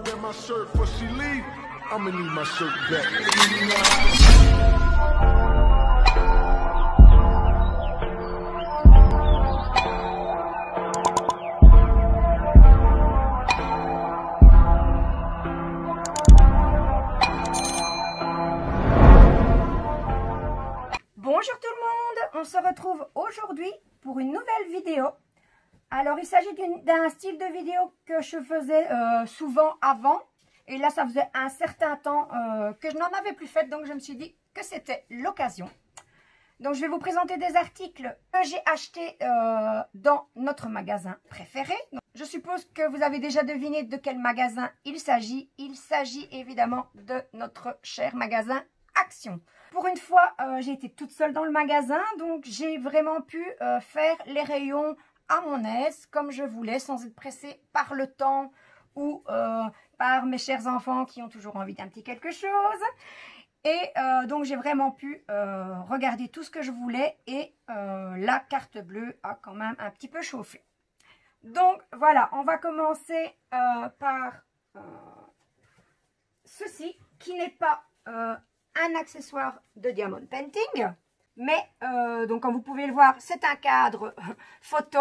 My shirt before she leave, I'ma need my shirt back. Bonjour tout le monde, on se retrouve aujourd'hui pour une nouvelle vidéo. Alors il s'agit d'un style de vidéo que je faisais souvent avant. Et là ça faisait un certain temps que je n'en avais plus fait. Donc je me suis dit que c'était l'occasion. Donc je vais vous présenter des articles que j'ai achetés dans notre magasin préféré. Donc, je suppose que vous avez déjà deviné de quel magasin il s'agit. Il s'agit évidemment de notre cher magasin Action. Pour une fois, j'ai été toute seule dans le magasin. Donc j'ai vraiment pu faire les rayons à mon aise, comme je voulais, sans être pressée par le temps ou par mes chers enfants qui ont toujours envie d'un petit quelque chose. Et donc j'ai vraiment pu regarder tout ce que je voulais et la carte bleue a quand même un petit peu chauffé. Donc voilà, on va commencer par ceci qui n'est pas un accessoire de diamond painting. Mais, donc comme vous pouvez le voir, c'est un cadre photo.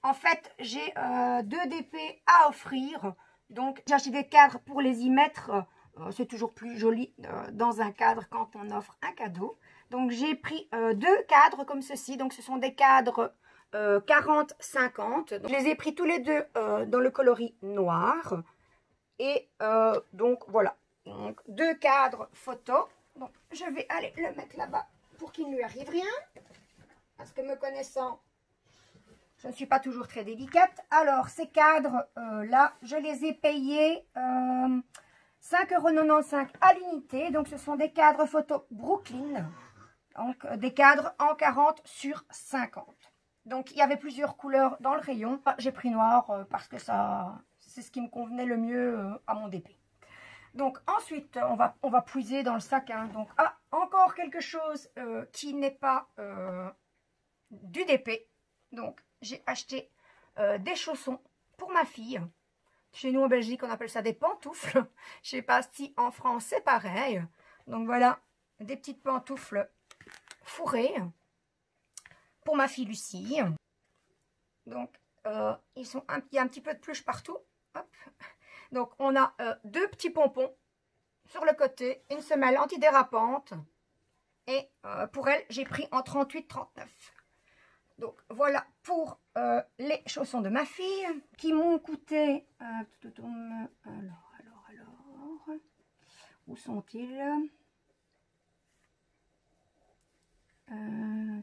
En fait, j'ai 2 DP à offrir. Donc, j'ai acheté des cadres pour les y mettre. C'est toujours plus joli dans un cadre quand on offre un cadeau. Donc, j'ai pris 2 cadres comme ceci. Donc, ce sont des cadres 40-50. Je les ai pris tous les deux dans le coloris noir. Et donc, voilà. Donc, 2 cadres photo. Donc, je vais aller le mettre là-bas pour qu'il ne lui arrive rien, parce que me connaissant, je ne suis pas toujours très délicate. Alors, ces cadres, là, je les ai payés 5,95 € à l'unité. Donc, ce sont des cadres photo Brooklyn, donc des cadres en 40/50. Donc, il y avait plusieurs couleurs dans le rayon. J'ai pris noir parce que ça, c'est ce qui me convenait le mieux à mon DP. Donc ensuite, on va puiser dans le sac. Hein. Donc, encore quelque chose qui n'est pas du DP. Donc, j'ai acheté des chaussons pour ma fille. Chez nous en Belgique, on appelle ça des pantoufles. Je ne sais pas si en France c'est pareil. Donc voilà, des petites pantoufles fourrées pour ma fille Lucie. Donc, il y a un petit peu de pluche partout. Hop. Donc, on a 2 petits pompons sur le côté, une semelle antidérapante. Et pour elle, j'ai pris en 38-39. Donc, voilà pour les chaussons de ma fille qui m'ont coûté... alors, où sont-ils?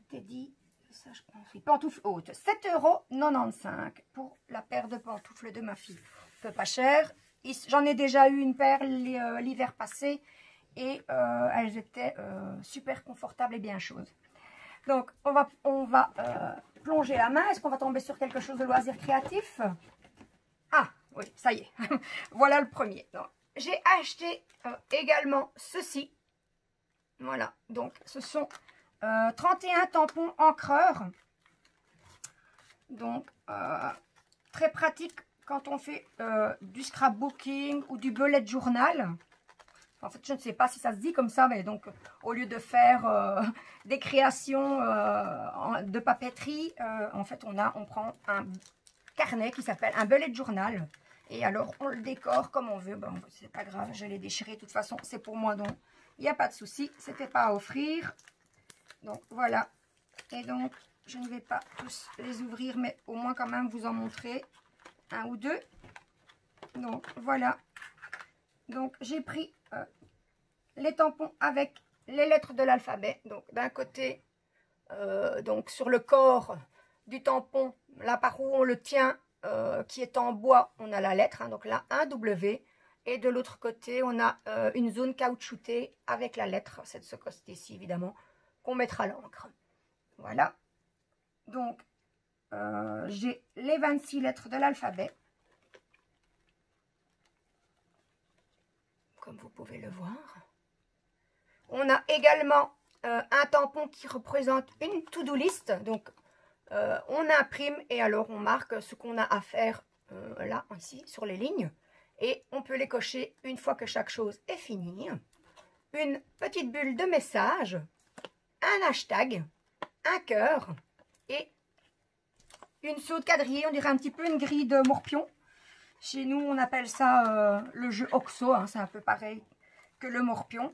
Teddy, ça je pense. Pantoufles hautes, 7,95 € pour la paire de pantoufles de ma fille. Peu pas cher. J'en ai déjà eu une paire l'hiver passé et elles étaient super confortables et bien chaudes. Donc on va plonger la main. Est-ce qu'on va tomber sur quelque chose de loisir créatif? Ah oui, ça y est. Voilà le premier. J'ai acheté également ceci. Voilà, donc ce sont 31 tampons encreurs. Donc très pratique quand on fait du scrapbooking ou du bullet journal. En fait, je ne sais pas si ça se dit comme ça, mais donc au lieu de faire des créations de papeterie, en fait, on prend un carnet qui s'appelle un bullet journal. Et alors, on le décore comme on veut. Bon, c'est pas grave, je l'ai déchiré. De toute façon, c'est pour moi, donc il n'y a pas de souci. C'était pas à offrir. Donc, voilà. Et donc, je ne vais pas tous les ouvrir, mais au moins quand même vous en montrer un ou deux. Donc voilà, donc j'ai pris les tampons avec les lettres de l'alphabet. Donc d'un côté, donc sur le corps du tampon, là par où on le tient, qui est en bois, on a la lettre, hein, donc là un W, et de l'autre côté on a une zone caoutchoutée avec la lettre, c'est de ce côté-ci évidemment, qu'on mettra l'encre. Voilà, donc j'ai les 26 lettres de l'alphabet. Comme vous pouvez le voir. On a également un tampon qui représente une to-do list. Donc, on imprime et alors on marque ce qu'on a à faire là, ici, sur les lignes. Et on peut les cocher une fois que chaque chose est finie. Une petite bulle de message, un hashtag, un cœur et une soude quadrillée, on dirait un petit peu une grille de morpion. Chez nous, on appelle ça le jeu Oxo, hein, c'est un peu pareil que le morpion.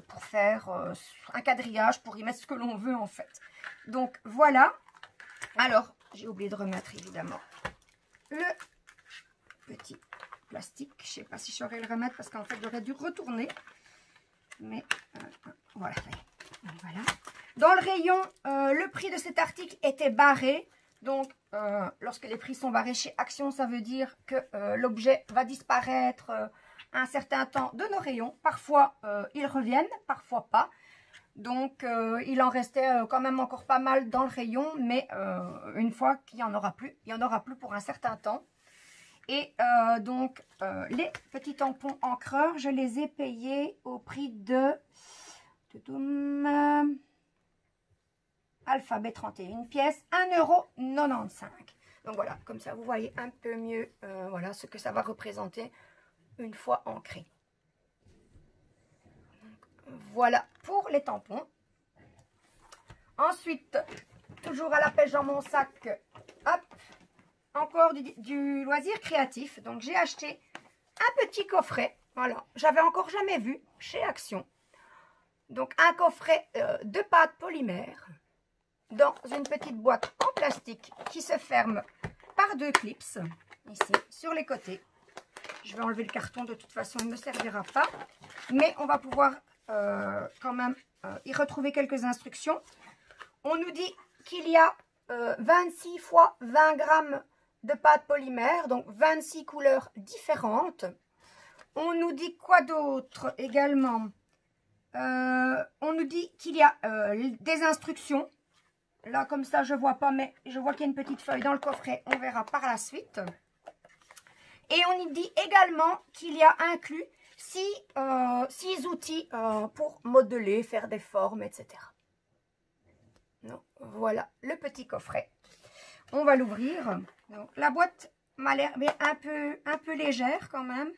Pour faire un quadrillage, pour y mettre ce que l'on veut en fait. Donc voilà. Alors, j'ai oublié de remettre évidemment le petit plastique. Je ne sais pas si je saurais le remettre parce qu'en fait j'aurais dû retourner. Mais voilà. Voilà. Dans le rayon, le prix de cet article était barré. Donc, lorsque les prix sont barrés chez Action, ça veut dire que l'objet va disparaître un certain temps de nos rayons. Parfois, ils reviennent, parfois pas. Donc, il en restait quand même encore pas mal dans le rayon. Mais une fois qu'il n'y en aura plus, il n'y en aura plus pour un certain temps. Et donc, les petits tampons encreurs, je les ai payés au prix de Alphabet 31 pièces, 1,95 €. Donc voilà, comme ça, vous voyez un peu mieux voilà, ce que ça va représenter une fois ancré. Donc, voilà pour les tampons. Ensuite, toujours à la pêche dans mon sac, hop, encore du loisir créatif. Donc, j'ai acheté un petit coffret. Voilà, j'avais encore jamais vu chez Action. Donc, un coffret de pâte polymère dans une petite boîte en plastique qui se ferme par 2 clips, ici, sur les côtés. Je vais enlever le carton, de toute façon, il ne me servira pas. Mais on va pouvoir quand même y retrouver quelques instructions. On nous dit qu'il y a 26 fois 20 grammes de pâte polymère, donc 26 couleurs différentes. On nous dit quoi d'autre également? On nous dit qu'il y a des instructions. Là, comme ça, je ne vois pas, mais je vois qu'il y a une petite feuille dans le coffret. On verra par la suite. Et on nous dit également qu'il y a inclus 6 outils pour modeler, faire des formes, etc. Donc, voilà le petit coffret. On va l'ouvrir. La boîte m'a l'air un peu légère quand même.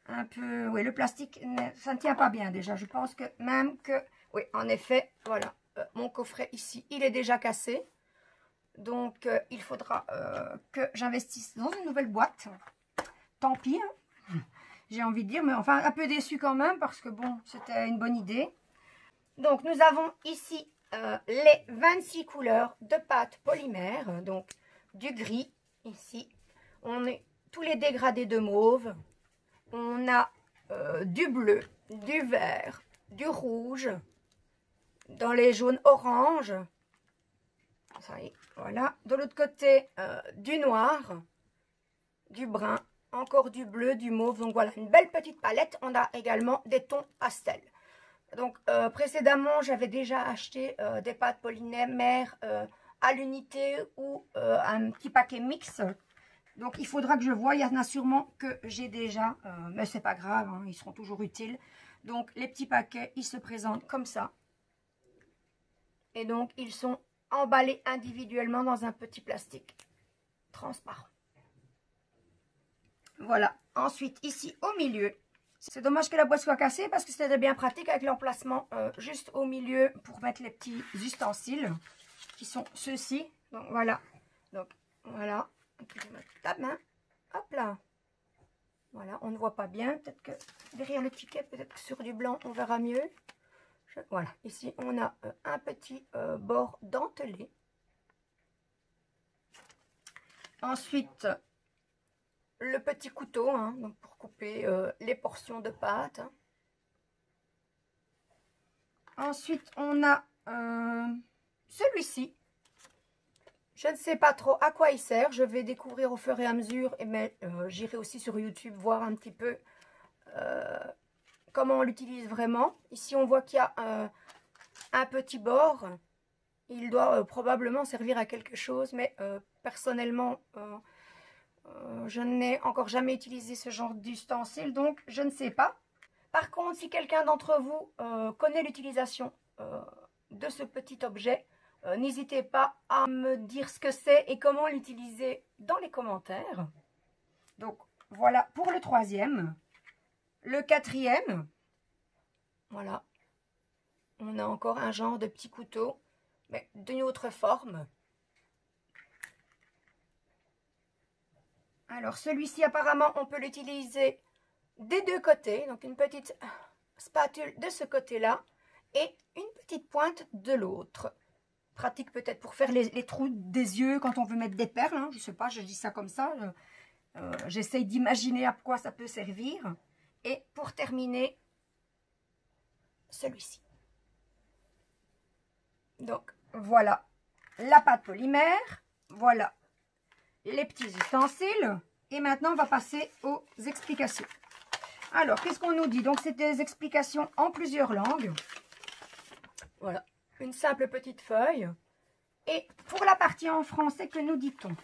Un peu, oui, le plastique, ça ne tient pas bien déjà. Je pense que même que, oui, en effet, voilà, mon coffret ici, il est déjà cassé. Donc, il faudra que j'investisse dans une nouvelle boîte. Tant pis, hein, j'ai envie de dire, mais enfin, un peu déçu quand même parce que, bon, c'était une bonne idée. Donc, nous avons ici les 26 couleurs de pâte polymère, donc du gris, ici. On a tous les dégradés de mauve. On a du bleu, du vert, du rouge, dans les jaunes orange. Ça y est, voilà. De l'autre côté, du noir, du brun, encore du bleu, du mauve. Donc voilà, une belle petite palette. On a également des tons pastels. Donc précédemment, j'avais déjà acheté des pâtes polymères à l'unité ou un petit paquet mix. Donc, il faudra que je voie. Il y en a sûrement que j'ai déjà. Mais c'est pas grave, hein, ils seront toujours utiles. Donc, les petits paquets, ils se présentent comme ça. Et donc, ils sont emballés individuellement dans un petit plastique transparent. Voilà. Ensuite, ici, au milieu. C'est dommage que la boîte soit cassée parce que c'était bien pratique avec l'emplacement juste au milieu pour mettre les petits ustensiles qui sont ceux-ci. Donc, voilà. Donc, voilà. Je vais mettre ta main, hop là, voilà, on ne voit pas bien, peut-être que derrière le ticket, peut-être que sur du blanc, on verra mieux. Voilà, ici, on a un petit bord dentelé. Ensuite, le petit couteau, hein, donc pour couper les portions de pâte. Ensuite, on a celui-ci. Je ne sais pas trop à quoi il sert. Je vais découvrir au fur et à mesure. Mais j'irai aussi sur YouTube voir un petit peu comment on l'utilise vraiment. Ici, on voit qu'il y a un petit bord. Il doit probablement servir à quelque chose. Mais personnellement, je n'ai encore jamais utilisé ce genre d'ustensile. Donc, je ne sais pas. Par contre, si quelqu'un d'entre vous connaît l'utilisation de ce petit objet, n'hésitez pas à me dire ce que c'est et comment l'utiliser dans les commentaires. Donc, voilà pour le troisième. Le quatrième, voilà. On a encore un genre de petit couteau, mais d'une autre forme. Alors, celui-ci, apparemment, on peut l'utiliser des deux côtés. Donc, une petite spatule de ce côté-là et une petite pointe de l'autre. Pratique peut-être pour faire les trous des yeux quand on veut mettre des perles. Hein. Je ne sais pas, je dis ça comme ça. J'essaye d'imaginer à quoi ça peut servir. Et pour terminer, celui-ci. Donc, voilà la pâte polymère. Voilà les petits ustensiles. Et maintenant, on va passer aux explications. Alors, qu'est-ce qu'on nous dit? Donc, c'est des explications en plusieurs langues. Voilà, une simple petite feuille. Et pour la partie en français, que nous dit-on?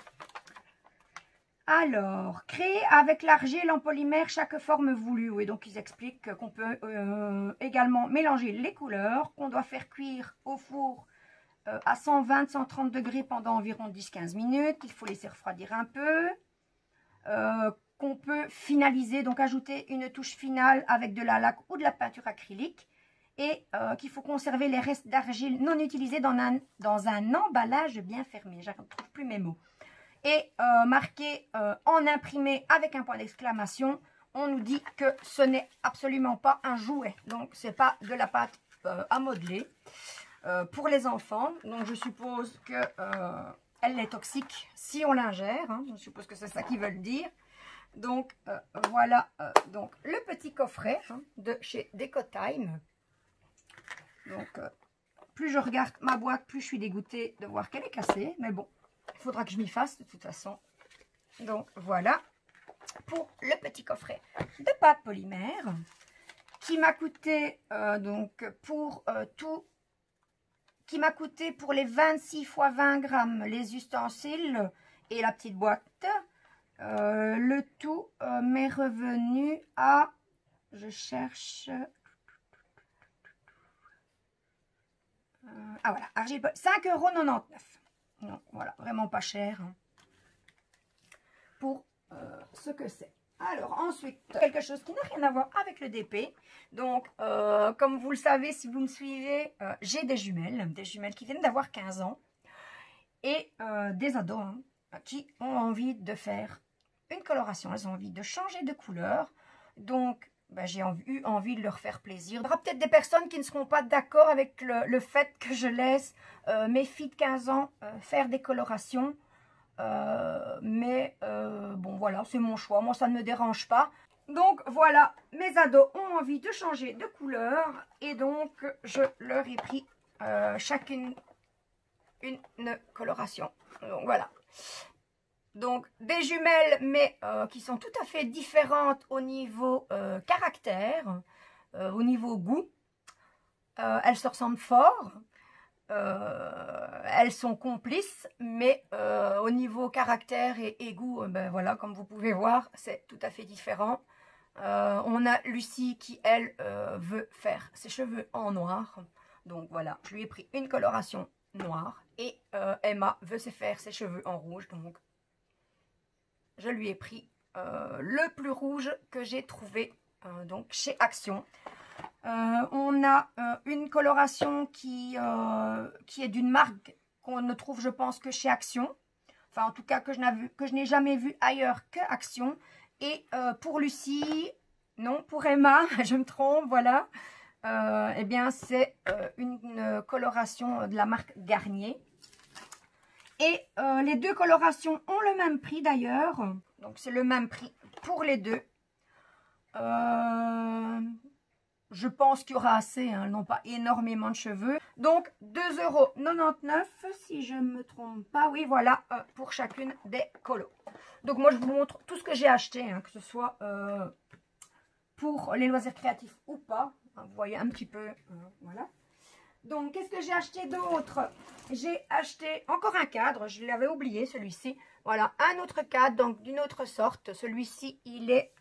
Alors, créer avec l'argile en polymère chaque forme voulue. Oui, donc ils expliquent qu'on peut également mélanger les couleurs, qu'on doit faire cuire au four à 120-130 degrés pendant environ 10-15 minutes, qu'il faut laisser refroidir un peu, qu'on peut finaliser, donc ajouter une touche finale avec de la laque ou de la peinture acrylique, et qu'il faut conserver les restes d'argile non utilisés dans un emballage bien fermé. Je ne retrouve plus mes mots. Et marqué en imprimé avec un point d'exclamation, on nous dit que ce n'est absolument pas un jouet. Donc, ce n'est pas de la pâte à modeler pour les enfants. Donc, je suppose qu'elle est toxique si on l'ingère. Hein. Je suppose que c'est ça qu'ils veulent dire. Donc, voilà donc le petit coffret hein, de chez Decotime. Donc, plus je regarde ma boîte, plus je suis dégoûtée de voir qu'elle est cassée. Mais bon. Il faudra que je m'y fasse de toute façon. Donc voilà pour le petit coffret de pâte polymère qui m'a coûté pour les 26 x 20 grammes les ustensiles et la petite boîte. Le tout m'est revenu à, je cherche, ah voilà, argile, 5,99 €. Donc voilà, vraiment pas cher hein, pour ce que c'est. Alors ensuite, quelque chose qui n'a rien à voir avec le DP. Donc, comme vous le savez, si vous me suivez, j'ai des jumelles qui viennent d'avoir 15 ans. Et des ados hein, qui ont envie de faire une coloration. Elles ont envie de changer de couleur. Donc, ben, j'ai eu envie de leur faire plaisir. Il y aura peut-être des personnes qui ne seront pas d'accord avec le fait que je laisse mes filles de 15 ans faire des colorations. Bon, voilà, c'est mon choix. Moi, ça ne me dérange pas. Donc, voilà, mes ados ont envie de changer de couleur. Et donc, je leur ai pris chacune une coloration. Donc, voilà. Donc, des jumelles, mais qui sont tout à fait différentes au niveau caractère, au niveau goût. Elles se ressemblent fort. Elles sont complices, mais au niveau caractère et goût, ben voilà, comme vous pouvez voir, c'est tout à fait différent. On a Lucie qui, elle, veut faire ses cheveux en noir. Donc, voilà, je lui ai pris une coloration noire. Et Emma veut se faire ses cheveux en rouge, donc je lui ai pris le plus rouge que j'ai trouvé donc chez Action. On a une coloration qui est d'une marque qu'on ne trouve, je pense, que chez Action. Enfin, en tout cas, que je n'ai jamais vu ailleurs que Action. Et pour Lucie, non, pour Emma, je me trompe, voilà. Eh bien, c'est une coloration de la marque Garnier. Et les deux colorations ont le même prix d'ailleurs. Donc, c'est le même prix pour les deux. Je pense qu'il y aura assez. Hein, elles n'ont pas énormément de cheveux. Donc, 2,99 € si je ne me trompe pas. Oui, voilà, pour chacune des colos. Donc, moi, je vous montre tout ce que j'ai acheté. Hein, que ce soit pour les loisirs créatifs ou pas. Hein, vous voyez un petit peu. Voilà. Donc, qu'est-ce que j'ai acheté d'autre? J'ai acheté encore un cadre. Je l'avais oublié, celui-ci. Voilà, un autre cadre, donc d'une autre sorte. Celui-ci, il est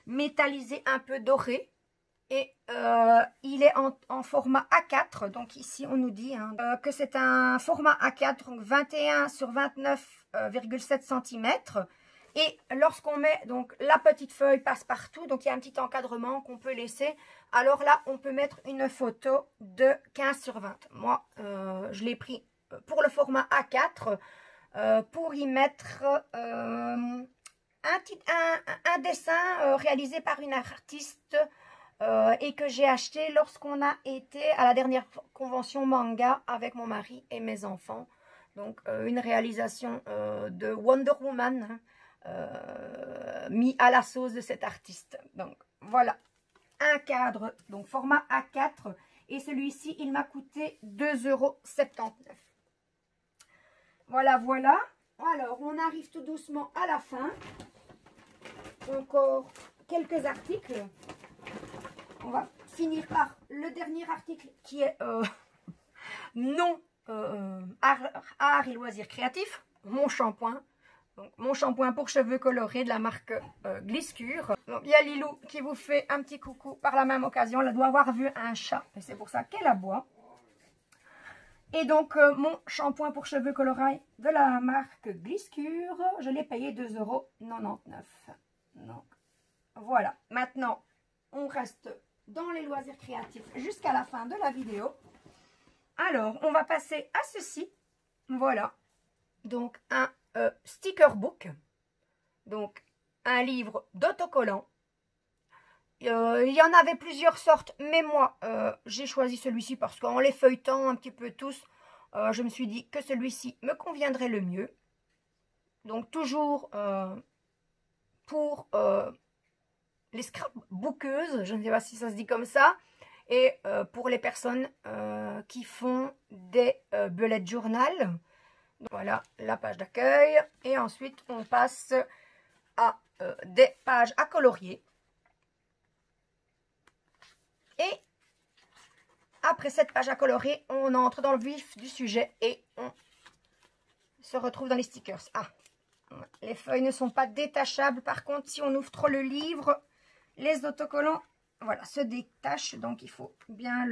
métallisé, un peu doré. Et il est en format A4. Donc, ici, on nous dit hein, que c'est un format A4, donc 21 sur 29,7 cm. Et lorsqu'on met donc la petite feuille passe-partout, donc il y a un petit encadrement qu'on peut laisser. Alors là, on peut mettre une photo de 15/20. Moi, je l'ai pris pour le format A4 pour y mettre un dessin réalisé par une artiste et que j'ai acheté lorsqu'on a été à la dernière convention manga avec mon mari et mes enfants. Donc une réalisation de Wonder Woman mis à la sauce de cet artiste. Donc voilà, un cadre, donc format A4, et celui-ci il m'a coûté 2,79 €. Voilà, voilà. Alors on arrive tout doucement à la fin. Encore quelques articles. On va finir par le dernier article qui est non art et loisirs créatifs, mon shampoing. Donc, mon shampoing pour cheveux colorés de la marque Gliscure. Donc, il y a Lilou qui vous fait un petit coucou par la même occasion. Elle doit avoir vu un chat et c'est pour ça qu'elle aboie. Et donc, mon shampoing pour cheveux colorés de la marque Gliscure, je l'ai payé 2,99 €. Donc, voilà. Maintenant, on reste dans les loisirs créatifs jusqu'à la fin de la vidéo. Alors, on va passer à ceci. Voilà. Donc, un sticker book. Donc, un livre d'autocollants. Il y en avait plusieurs sortes, mais moi, j'ai choisi celui-ci parce qu'en les feuilletant un petit peu tous, je me suis dit que celui-ci me conviendrait le mieux. Donc, toujours pour les scrapbookeuses, je ne sais pas si ça se dit comme ça, et pour les personnes qui font des bullet journal. Donc, voilà la page d'accueil, et ensuite on passe à des pages à colorier. Et après cette page à colorier, on entre dans le vif du sujet et on se retrouve dans les stickers. Ah, les feuilles ne sont pas détachables. Par contre, si on ouvre trop le livre, les autocollants, voilà, se détachent. Donc, il faut bien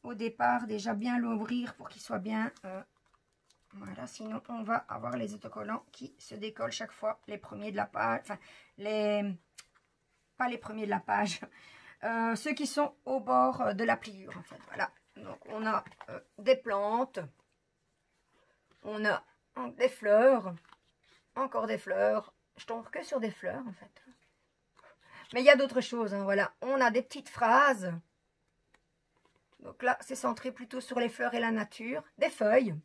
au départ, déjà bien l'ouvrir pour qu'il soit bien... voilà, sinon on va avoir les autocollants qui se décollent chaque fois, les premiers de la page. Enfin, pas les premiers de la page. Ceux qui sont au bord de la pliure, en fait. Voilà. Donc, on a des plantes. On a des fleurs. Encore des fleurs. Je tombe que sur des fleurs, en fait. Mais il y a d'autres choses, hein, voilà. On a des petites phrases. Donc là, c'est centré plutôt sur les fleurs et la nature. Des feuilles.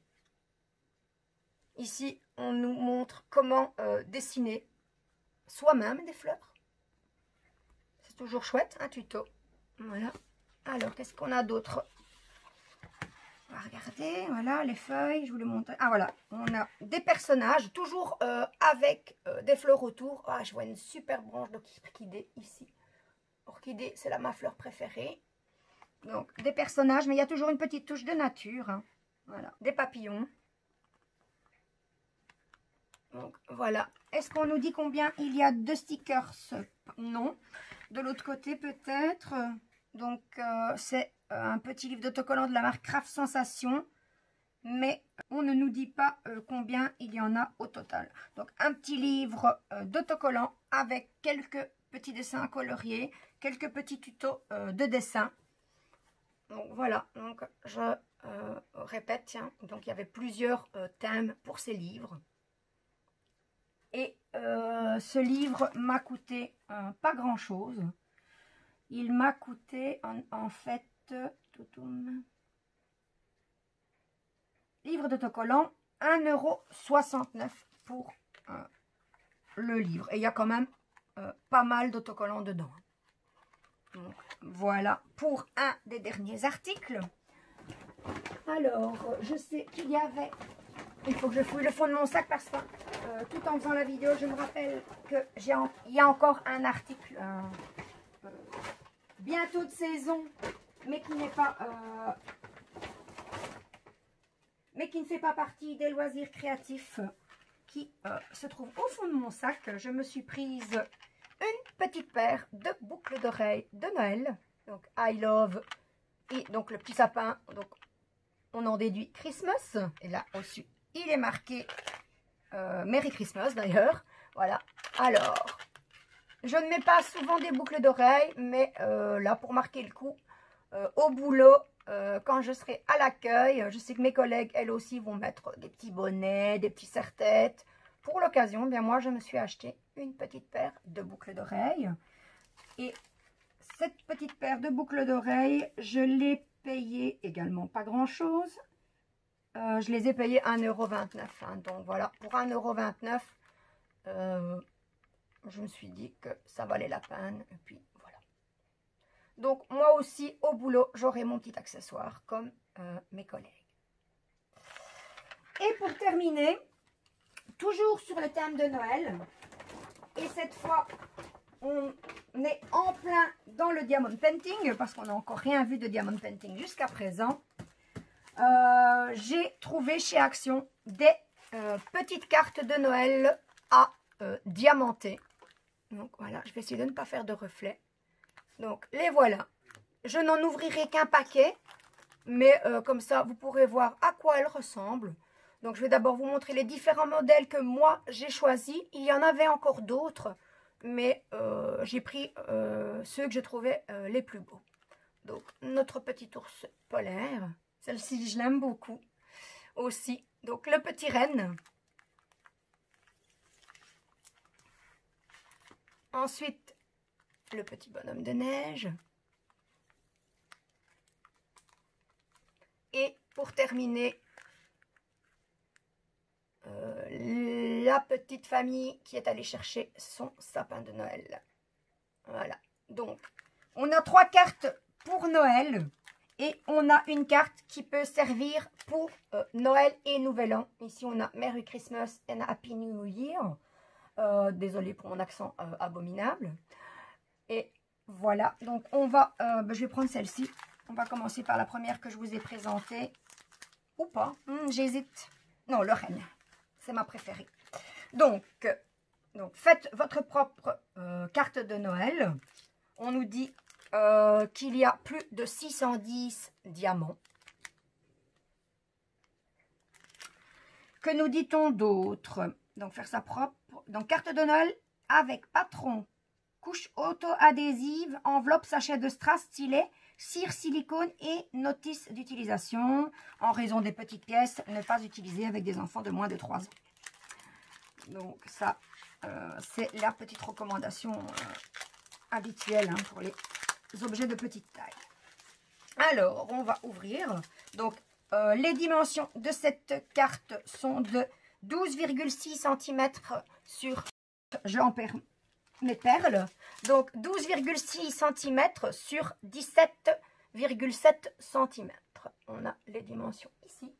Ici, on nous montre comment dessiner soi-même des fleurs. C'est toujours chouette, un tuto. Voilà. Alors, qu'est-ce qu'on a d'autre? On va regarder. Voilà, les feuilles, je vous le montre. Ah, voilà. On a des personnages, toujours avec des fleurs autour. Ah, je vois une super branche d'orchidée ici. Orchidée, c'est ma fleur préférée. Donc, des personnages, mais il y a toujours une petite touche de nature. Hein. Voilà. Des papillons. Donc, voilà. Est-ce qu'on nous dit combien il y a de stickers? Non. De l'autre côté, peut-être. Donc, c'est un petit livre d'autocollant de la marque Craft Sensation. Mais on ne nous dit pas combien il y en a au total. Donc, un petit livre d'autocollant avec quelques petits dessins à colorier, quelques petits tutos de dessin. Donc, voilà. Donc, je répète, tiens. Donc, il y avait plusieurs thèmes pour ces livres. Et ce livre m'a coûté pas grand chose. Il m'a coûté en fait, livre d'autocollant, 1,69 € pour le livre. Et il y a quand même pas mal d'autocollants dedans. Donc, voilà pour un des derniers articles. Alors, je sais qu'il y avait... Il faut que je fouille le fond de mon sac parce que tout en faisant la vidéo, je me rappelle qu'il y a encore un article bientôt de saison, mais qui n'est pas qui ne fait pas partie des loisirs créatifs qui se trouve au fond de mon sac. Je me suis prise une petite paire de boucles d'oreilles de Noël. Donc I love, et donc le petit sapin, donc on en déduit Christmas. Et là au-dessus, il est marqué Merry Christmas d'ailleurs. Voilà. Alors, je ne mets pas souvent des boucles d'oreilles, mais là, pour marquer le coup, au boulot, quand je serai à l'accueil, je sais que mes collègues, elles aussi, vont mettre des petits bonnets, des petits serre-têtes. Pour l'occasion, bien moi, je me suis acheté une petite paire de boucles d'oreilles. Et cette petite paire de boucles d'oreilles, je l'ai payée également pas grand-chose. Je les ai payées 1,29 €. Hein, donc voilà, pour 1,29 €, je me suis dit que ça valait la peine. Et puis voilà. Donc moi aussi, au boulot, j'aurai mon petit accessoire comme mes collègues. Et pour terminer, toujours sur le thème de Noël, et cette fois, on est en plein dans le diamond painting, parce qu'on n'a encore rien vu de diamond painting jusqu'à présent. J'ai trouvé chez Action des petites cartes de Noël à diamanter. Donc voilà, je vais essayer de ne pas faire de reflets. Donc les voilà. Je n'en ouvrirai qu'un paquet, mais comme ça vous pourrez voir à quoi elles ressemblent. Donc je vais d'abord vous montrer les différents modèles que moi j'ai choisis. Il y en avait encore d'autres, mais j'ai pris ceux que je trouvais les plus beaux. Donc notre petit ours polaire, celle-ci je l'aime beaucoup aussi. Donc le petit renne. Ensuite le petit bonhomme de neige. Et pour terminer, la petite famille qui est allée chercher son sapin de Noël. Voilà. Donc, on a 3 cartes pour Noël. Et on a une carte qui peut servir pour Noël et Nouvel An. Ici, on a Merry Christmas and Happy New Year. Désolée pour mon accent abominable. Et voilà. Donc, on va... je vais prendre celle-ci. On va commencer par la première que je vous ai présentée. Ou pas. J'hésite. Non, le renne. C'est ma préférée. Donc, faites votre propre carte de Noël. On nous dit qu'il y a plus de 610 diamants. Que nous dit-on d'autre? Donc, faire sa propre. Donc, carte de Noël avec patron, couche auto-adhésive, enveloppe, sachet de strass, stylet, cire, silicone et notice d'utilisation. En raison des petites pièces, ne pas utiliser avec des enfants de moins de 3 ans. Donc, ça, c'est la petite recommandation habituelle hein, pour les objets de petite taille. Alors, on va ouvrir. Donc, les dimensions de cette carte sont de 12,6 cm sur... J'en perds mes perles. Donc, 12,6 cm sur 17,7 cm. On a les dimensions ici.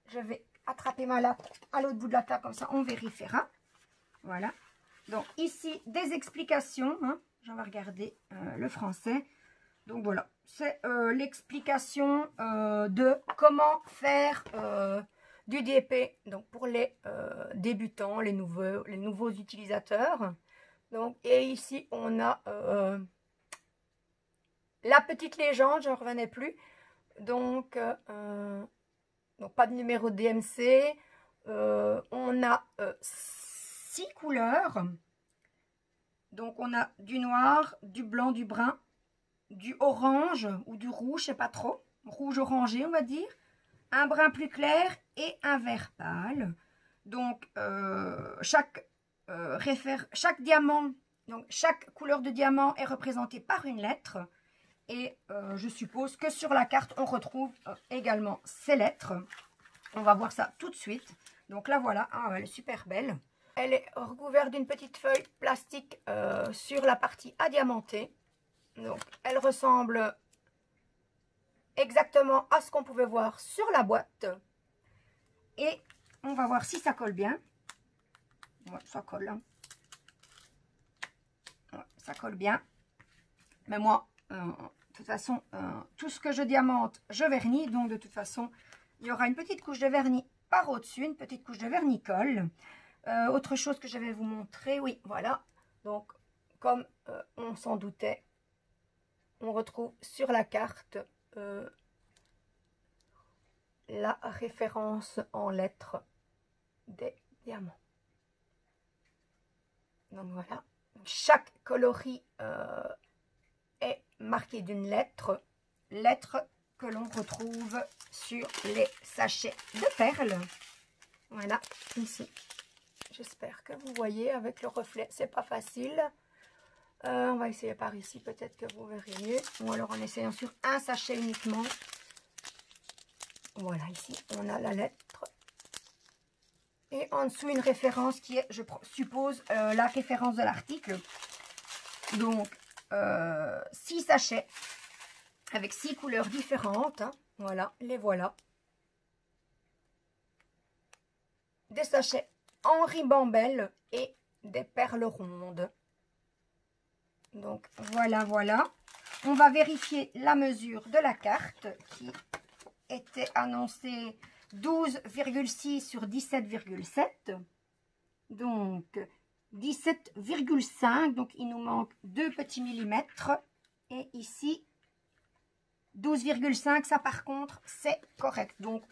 Je vais attraper ma latte à l'autre bout de la table, comme ça on vérifiera. Voilà. Donc, ici, des explications. Hein. J'en vais regarder le français. Donc, voilà. C'est l'explication de comment faire du DP. Donc, pour les débutants, les nouveaux utilisateurs. Donc, et ici, on a la petite légende, je ne revenais plus. Donc, pas de numéro DMC. On a 6 couleurs. Donc, on a du noir, du blanc, du brun, du orange ou du rouge, je ne sais pas trop. Rouge orangé, on va dire. Un brun plus clair et un vert pâle. Donc, chaque diamant, donc chaque couleur de diamant est représentée par une lettre. Et je suppose que sur la carte, on retrouve également ces lettres. On va voir ça tout de suite. Donc là, voilà. Ah, elle est super belle. Elle est recouverte d'une petite feuille plastique sur la partie adiamantée. Donc, elle ressemble exactement à ce qu'on pouvait voir sur la boîte. Et on va voir si ça colle bien. Ouais, ça colle. Hein. Ouais, ça colle bien. Mais moi... de toute façon, tout ce que je diamante, je vernis. Donc, de toute façon, il y aura une petite couche de vernis par au-dessus, une petite couche de vernis-colle. Autre chose que je vais vous montrer, oui, voilà. Donc, comme on s'en doutait, on retrouve sur la carte la référence en lettres des diamants. Donc voilà, chaque coloris est marqué d'une lettre que l'on retrouve sur les sachets de perles. Voilà, ici. J'espère que vous voyez avec le reflet, c'est pas facile. On va essayer par ici, peut-être que vous verrez mieux. Ou alors en essayant sur un sachet uniquement. Voilà, ici, on a la lettre. Et en dessous, une référence qui est, je suppose, la référence de l'article. Donc, 6 sachets avec 6 couleurs différentes. Hein. Voilà, les voilà. Des sachets en ribambelle et des perles rondes. Donc, voilà, voilà. On va vérifier la mesure de la carte qui était annoncée 12,6 sur 17,7. Donc, 17,5. Donc, il nous manque 2 petits millimètres. Et ici, 12,5. Ça, par contre, c'est correct. Donc,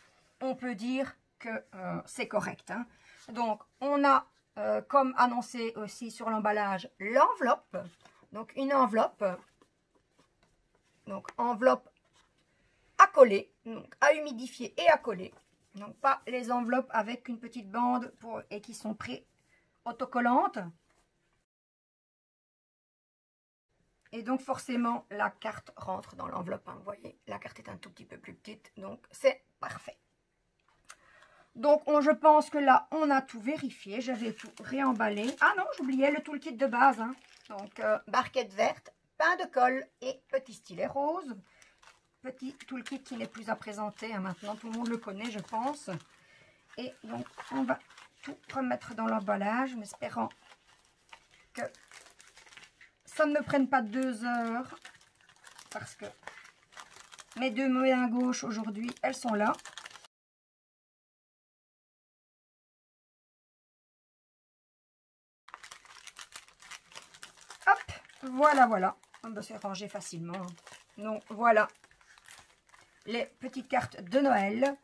on peut dire que c'est correct. Hein. Donc, on a, comme annoncé aussi sur l'emballage, l'enveloppe. Donc, une enveloppe. Donc, enveloppe à coller. Donc, à humidifier et à coller. Donc, pas les enveloppes avec une petite bande et qui sont pré-autocollantes. Et donc, forcément, la carte rentre dans l'enveloppe. Hein. Vous voyez, la carte est un tout petit peu plus petite. Donc, c'est parfait. Donc, je pense que là, on a tout vérifié. J'avais tout réemballé. Ah non, j'oubliais le toolkit de base. Hein. Donc, barquette verte, pain de colle et petit stylet rose. Petit toolkit qui n'est plus à présenter. Hein. Maintenant, tout le monde le connaît, je pense. Et donc, on va tout remettre dans l'emballage en espérant que ça ne me prenne pas 2 heures. Parce que mes 2 mains gauche aujourd'hui, elles sont là. Voilà, voilà. On va se ranger facilement. Donc, voilà. Les petites cartes de Noël.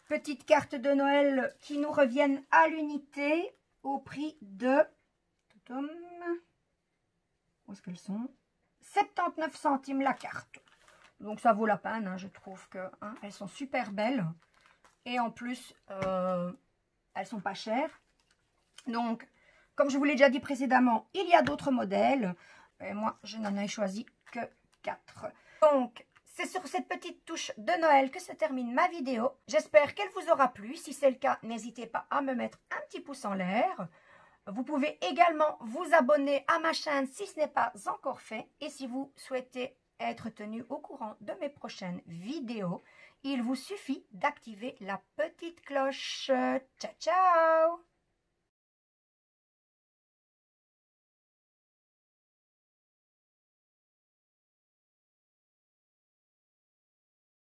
Petites cartes de Noël qui nous reviennent à l'unité au prix de... Où est-ce qu'elles sont? 79 centimes la carte. Donc, ça vaut la peine. Hein, je trouve que elles sont super belles. Et en plus, elles sont pas chères. Donc, comme je vous l'ai déjà dit précédemment, il y a d'autres modèles. Et moi, je n'en ai choisi que 4. Donc, c'est sur cette petite touche de Noël que se termine ma vidéo. J'espère qu'elle vous aura plu. Si c'est le cas, n'hésitez pas à me mettre un petit pouce en l'air. Vous pouvez également vous abonner à ma chaîne si ce n'est pas encore fait. Et si vous souhaitez être tenu au courant de mes prochaines vidéos, il vous suffit d'activer la petite cloche. Ciao, ciao!